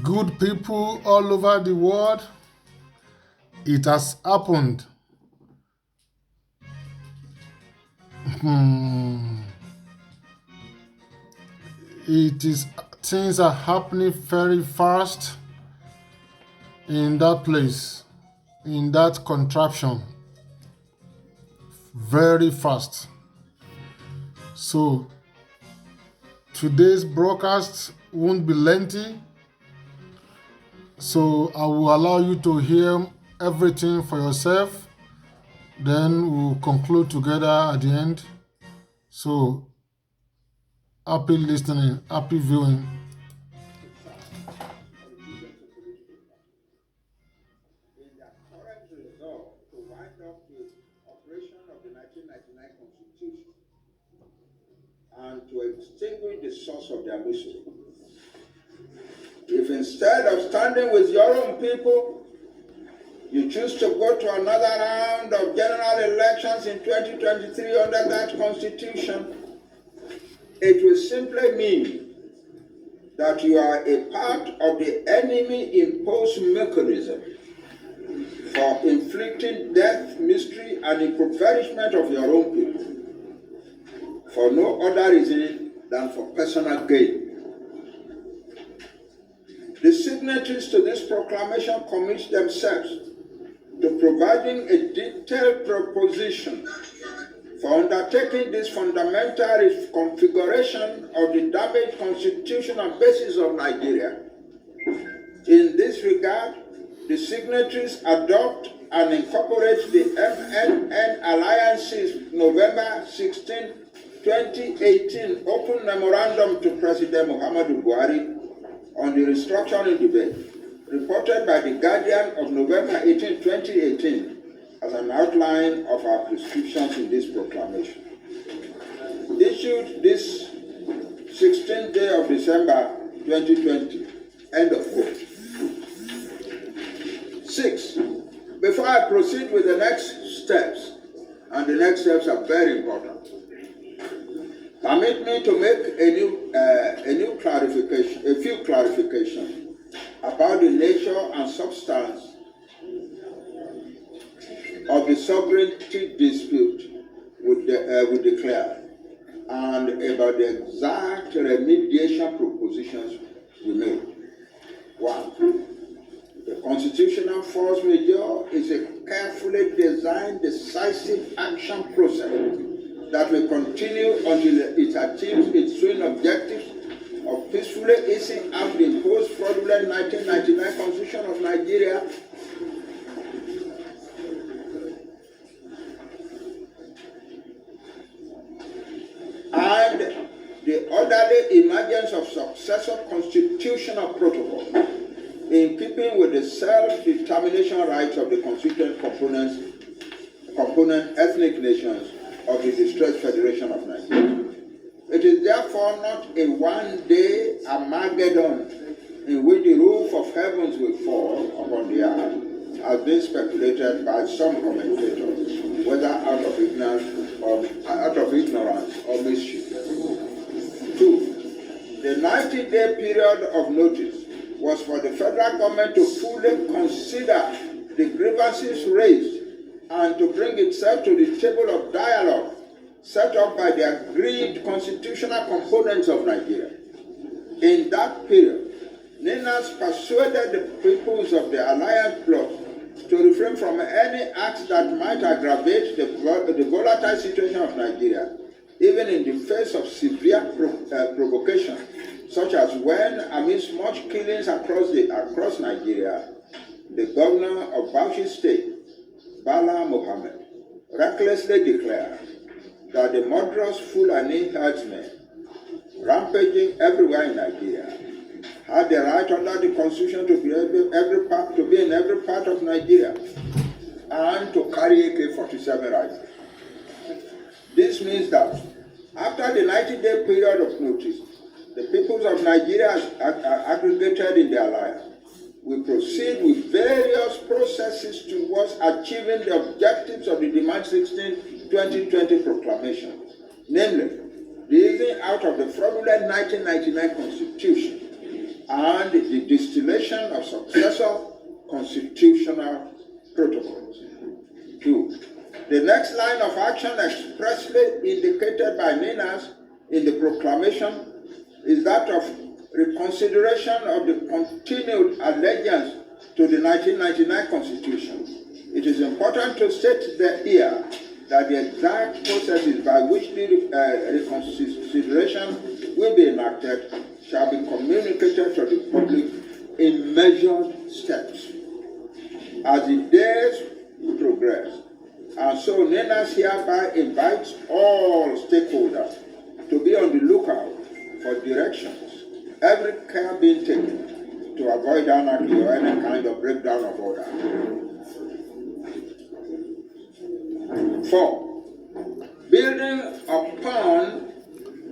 Good people all over the world, it has happened. Hmm. It is things are happening very fast in that place, in that contraption, very fast. So today's broadcast won't be lengthy, so I will allow you to hear everything for yourself. Then we'll conclude together at the end. So happy listening, happy viewing. In their current resolve to wind up the operation of the 1999 Constitution and to extinguish the source of their misery. If instead of standing with your own people, you choose to go to another round of general elections in 2023 under that Constitution, it will simply mean that you are a part of the enemy-imposed mechanism for inflicting death, misery, and impoverishment of your own people, for no other reason than for personal gain. The signatories to this proclamation commit themselves to providing a detailed proposition for undertaking this fundamental reconfiguration of the damaged constitutional basis of Nigeria. In this regard, the signatories adopt and incorporate the MNN Alliance's November 16, 2018 open memorandum to President Muhammadu Buhari on the restructuring debate, reported by The Guardian of November 18, 2018, as an outline of our prescriptions in this proclamation. Issued this 16th day of December 2020. End of quote. 6. Before I proceed with the next steps, and the next steps are very important, permit me to make a few clarifications about the nature and substance of the sovereignty dispute we declare, and about the exact remediation propositions we made. 1. The constitutional force majeure is a carefully designed, decisive action process that will continue until it achieves its twin objectives of peacefully easing out the imposed fraudulent 1999 Constitution of Nigeria and the orderly emergence of successor constitutional protocols in keeping with the self-determination rights of the constituent component ethnic nations of the distressed Federation of Nigeria. It is therefore not a one-day Armageddon in which the roof of heavens will fall upon the earth, as been speculated by some commentators, whether out of ignorance or mischief. 2. The 90-day period of notice was for the federal government to fully consider the grievances raised and to bring itself to the table of dialogue set up by the agreed constitutional components of Nigeria. In that period, Ninas persuaded the peoples of the Alliance Bloc to refrain from any acts that might aggravate the volatile situation of Nigeria, even in the face of severe provocation, such as when, amidst much killings across Nigeria, the governor of Bauchi State, Bala Mohammed, recklessly declared that the murderous Fulani herdsmen rampaging everywhere in Nigeria had the right under the Constitution to be in every part of Nigeria and to carry AK-47 rifles. This means that after the 90-day period of notice, the peoples of Nigeria are aggregated in the alliance. We proceed with various processes towards achieving the objectives of the March 16, 2020 proclamation, namely, the easing out of the fraudulent 1999 Constitution and the distillation of successor constitutional protocols. 2. The next line of action expressly indicated by NINAS in the proclamation is that of reconsideration of the continued allegiance to the 1999 Constitution. It is important to state here that the exact processes by which the reconsideration will be enacted shall be communicated to the public in measured steps as the days progress. And so NINAS hereby invites all stakeholders to be on the lookout for directions, every care being taken to avoid anarchy or any kind of breakdown of order. 4. Building upon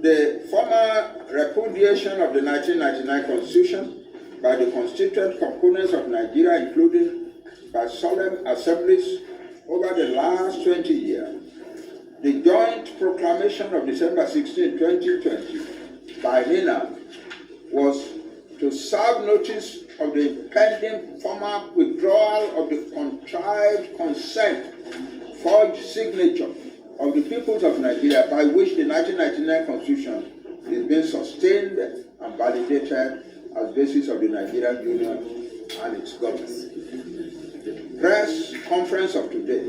the former repudiation of the 1999 Constitution by the constituent components of Nigeria, including by solemn assemblies over the last 20 years, the joint proclamation of December 16, 2020 by NINA was to serve notice of the impending formal withdrawal of the contrived consent forged signature of the peoples of Nigeria by which the 1999 Constitution is being sustained and validated as basis of the Nigerian Union and its government. The press conference of today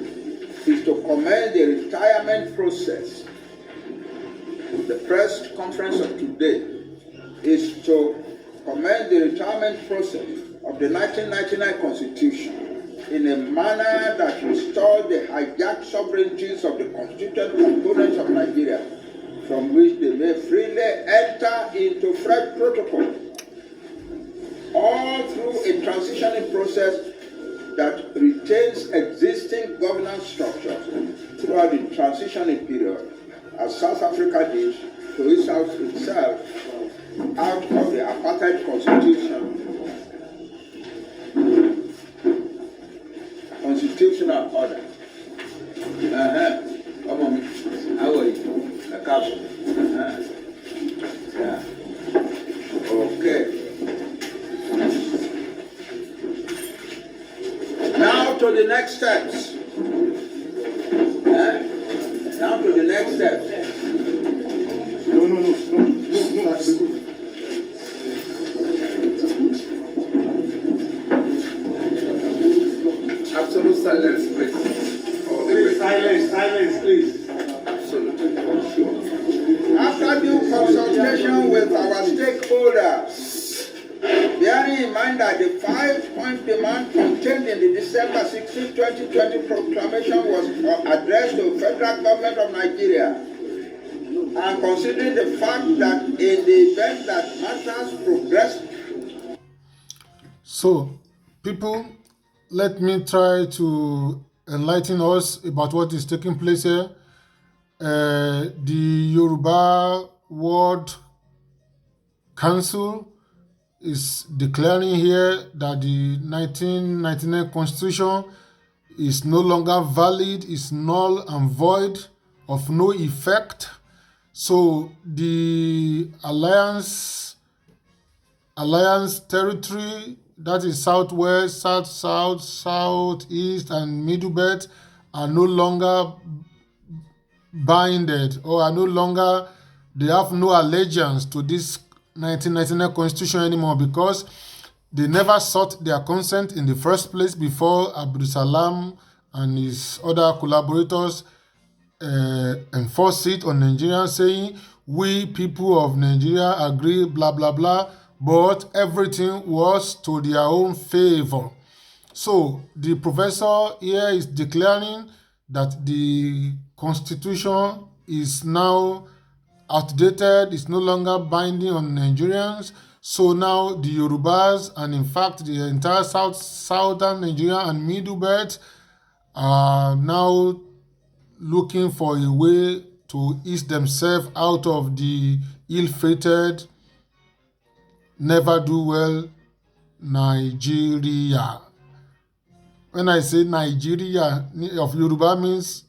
is to commence the retirement process. The press conference of today is to commence the retirement process of the 1999 Constitution in a manner that restores the hijacked sovereignties of the constituent components of Nigeria, from which they may freely enter into fresh protocol, all through a transitioning process that retains existing governance structures throughout the transitioning period, as South Africa did to itself out of the apartheid constitutional order. Come on, how are you? A couple. Yeah. Okay. Now to the next steps. Now to the next steps. No. Absolute silence, please. Silence, please. Absolutely. After due consultation with our stakeholders, bearing in mind that the 5-point demand contained in the December 16, 2020 proclamation was addressed to the federal government of Nigeria, and considering the fact that in the event that matters progress. So, people, let me try to enlighten us about what is taking place here. The Yoruba World Council is declaring here that the 1999 Constitution is no longer valid, is null and void, of no effect. So the alliance territory, that is southwest, south, southeast, and middle belt, are no longer binded, or are no longer, they have no allegiance to this 1999 Constitution anymore, because they never sought their consent in the first place before Abdul Salam and his other collaborators enforce it on Nigerians, saying, we people of Nigeria agree, blah, blah, blah, but everything was to their own favor. So the professor here is declaring that the Constitution is now outdated, is no longer binding on Nigerians. So now the Yorubas, and in fact the entire southern Nigeria and middle belt, are now looking for a way to ease themselves out of the ill-fated, never do well Nigeria. When I say Nigeria of Yoruba, means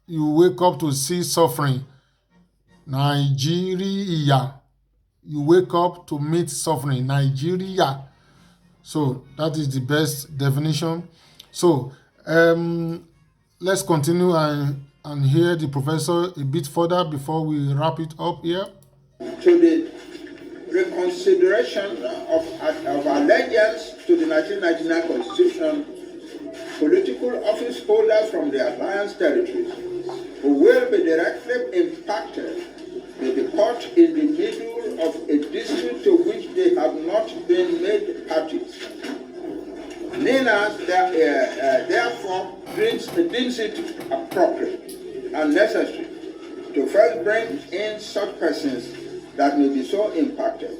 you wake up to see suffering. Nigeria. you wake up to meet suffering. Nigeria. So that is the best definition. So let's continue and hear the professor a bit further before we wrap it up here. To the reconsideration of allegiance to the 1999 Constitution, political office holders from the alliance territories who will be directly impacted may be caught in the middle of a dispute to which they have not been made parties. NINAS therefore deems it appropriate and necessary to first bring in such persons that may be so impacted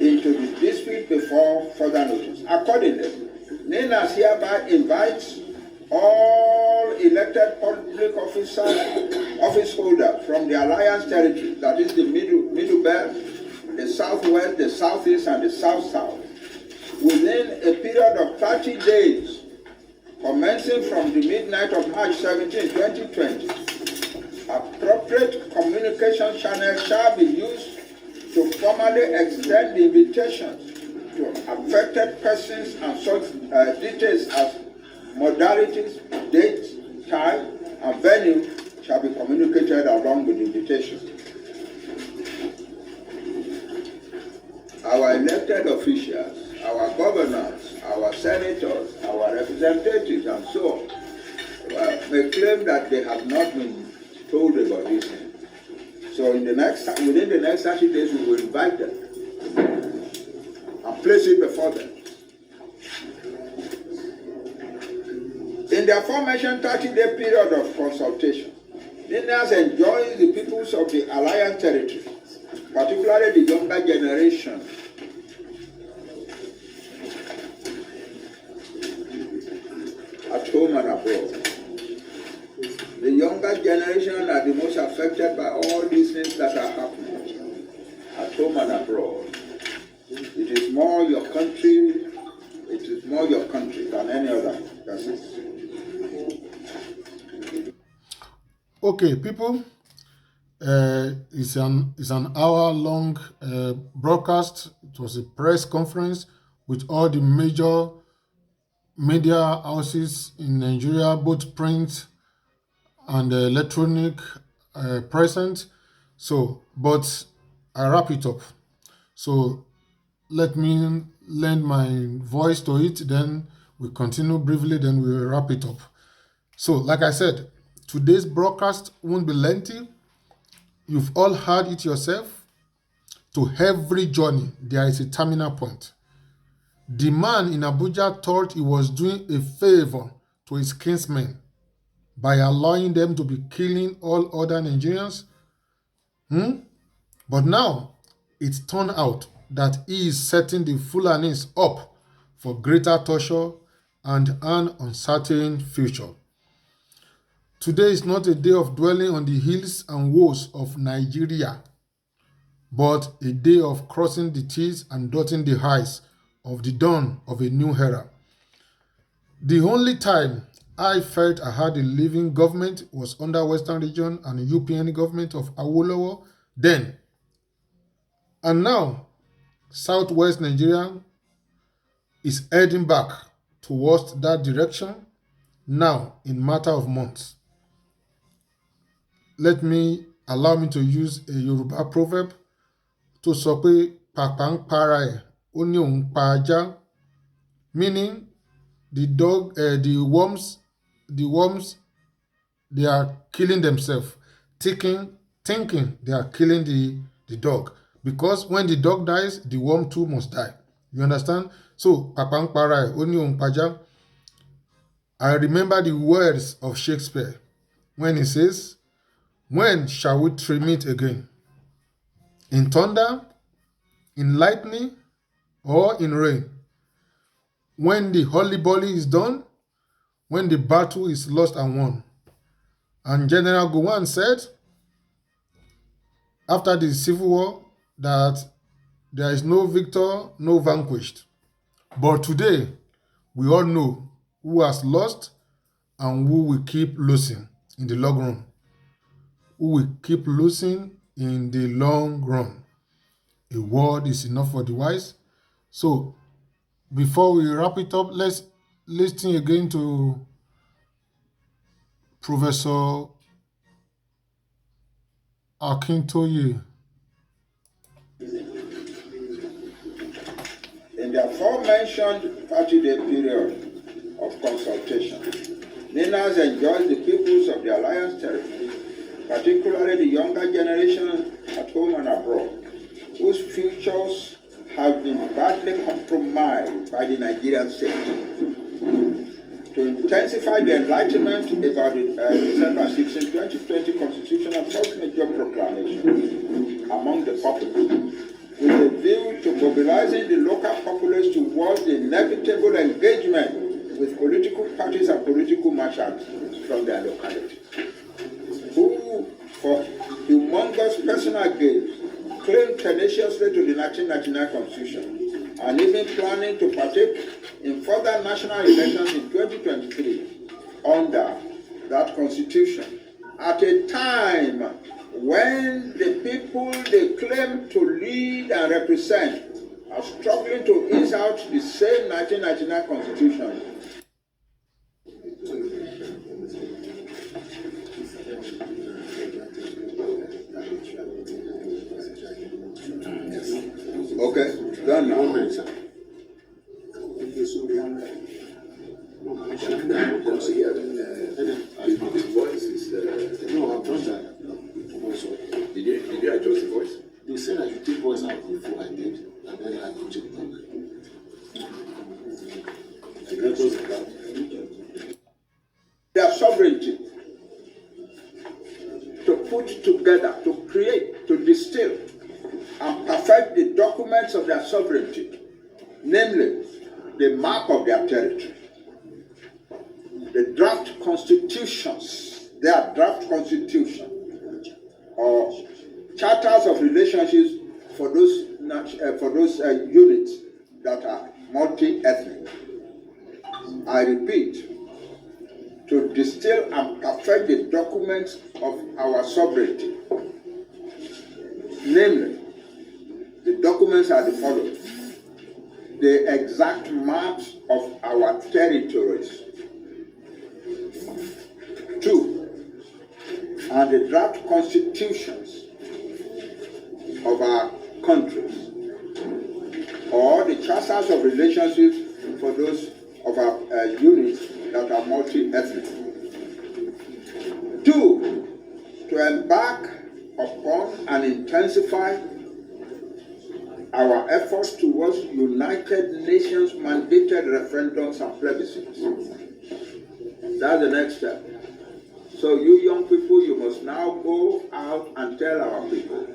into the dispute before further notice. Accordingly, NINAS hereby invites all elected public office holders from the alliance territory, that is the middle belt, the southwest, the southeast, and the south-south, within a period of 30 days, commencing from the midnight of March 17, 2020, appropriate communication channels shall be used to formally extend the invitations to affected persons, and such details as modalities, dates, time, and venue shall be communicated along with the invitation. Our elected officials, our governors, our senators, our representatives, and so on, may claim that they have not been told about this thing. So within the next 30 days, we will invite them and place it before them. In the aforementioned 30-day period of consultation, NINAS enjoins the peoples of the alliance territory, particularly the younger generation, at home and abroad. The younger generation are the most affected by all these things that are happening at home and abroad. It is more your country than any other. That's it. Okay, people, it's an hour-long broadcast. It was a press conference with all the major media houses in Nigeria, both print and electronic present. So, but I wrap it up. So let me lend my voice to it, then we continue briefly, then we will wrap it up. So, like I said, today's broadcast won't be lengthy. You've all heard it yourself. To every journey, there is a terminal point. The man in Abuja thought he was doing a favor to his kinsmen by allowing them to be killing all other Nigerians. But now, it turned out that he is setting the Fulanis up for greater torture and an uncertain future. Today is not a day of dwelling on the hills and woes of Nigeria, but a day of crossing the T's and dotting the I's of the dawn of a new era. The only time I felt I had a living government was under Western Region and UPN government of Awolowo then. And now, Southwest Nigeria is heading back towards that direction now in matter of months. Allow me to use a Yoruba proverb to sọ pé pàpà ń para ẹ̀ ó ní òun pa ajá, meaning the worms, they are killing themselves, thinking they are killing the dog. Because when the dog dies, the worm too must die. You understand? So, pàpà ń para ẹ̀ ó ní òun pa ajá. I remember the words of Shakespeare when he says, "When shall we meet again? In thunder, in lightning, or in rain? When the holy volley is done, when the battle is lost and won." And General Gowon said, after the Civil War, that there is no victor, no vanquished. But today, we all know who has lost and who will keep losing in the long run. Who will keep losing in the long run. A word is enough for the wise. So before we wrap it up, let's listen again to Professor Akintoye. In the aforementioned 30-day period of consultation, NINAS enjoys the peoples of the Alliance territory, particularly the younger generation at home and abroad, whose futures have been badly compromised by the Nigerian state. To intensify the enlightenment about the December 16, 2020 Constitutional Force Major Proclamation among the populace, with a view to mobilizing the local populace towards the inevitable engagement with political parties and political marshals from their locality, who, for humongous personal gains, claim tenaciously to the 1999 Constitution and even planning to partake in further national elections in 2023 under that Constitution at a time when the people they claim to lead and represent are struggling to ease out the same 1999 Constitution. Okay, done now. 1 minute, sir. The voice is. No, I've done that. Did you adjust the voice? They said I should take voice out before I did, and then I put it back. Their sovereignty to put together, to create, to distill, and perfect the documents of their sovereignty, namely the map of their territory, the draft constitutions, their draft constitution, or charters of relationships for those units that are multi-ethnic. I repeat, to distill and perfect the documents of our sovereignty, namely, the documents are the following: the exact maps of our territories. 2, and the draft constitutions of our countries, or the charters of relationships for those of our units that are multi-ethnic. 2, to embark upon and intensify our efforts towards United Nations mandated referendums and plebiscites. That's the next step. So you young people, you must now go out and tell our people.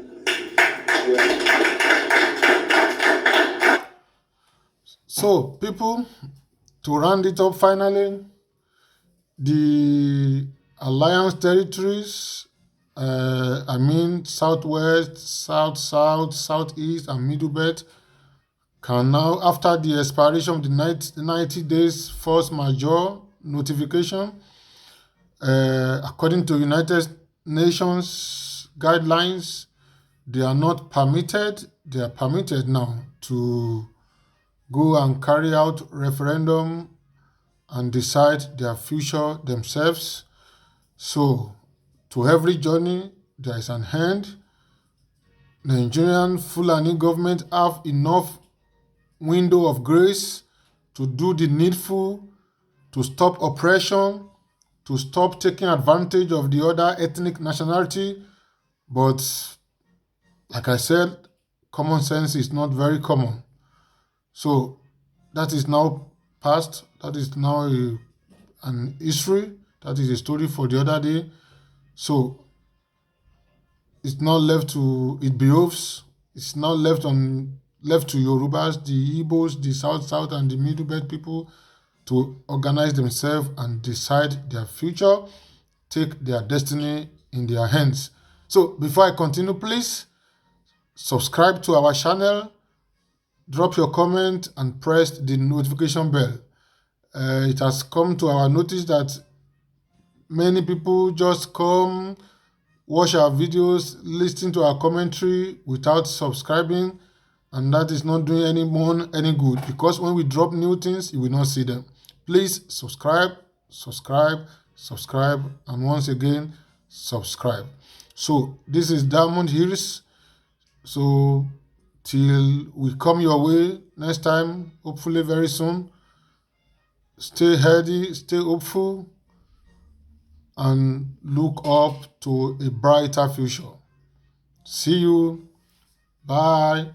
So, people, to round it up finally, the Alliance territories, Southwest, South, Southeast, and Middle Belt, can now, after the expiration of the 90 days force majeure notification, according to United Nations guidelines, they are not permitted. They are permitted now to go and carry out referendum and decide their future themselves. So, to every journey, there is an end. Nigerian Fulani government have enough window of grace to do the needful, to stop oppression, to stop taking advantage of the other ethnic nationality. But, like I said, common sense is not very common. So, that is now past. That is now an history. That is a story for the other day. So, it's not left to, it behoves, it's now left to Yorubas, the Igbos, the South, and the Middle Belt people to organize themselves and decide their future, take their destiny in their hands. So, before I continue, please subscribe to our channel, drop your comment, and press the notification bell. It has come to our notice that many people just come, watch our videos, listen to our commentary without subscribing. and that is not doing anyone any good, because when we drop new things, you will not see them. Please subscribe, subscribe, and once again, subscribe. So this is Diamond Hills. So till we come your way next time, hopefully very soon, stay healthy, stay hopeful, and look up to a brighter future. See you. Bye.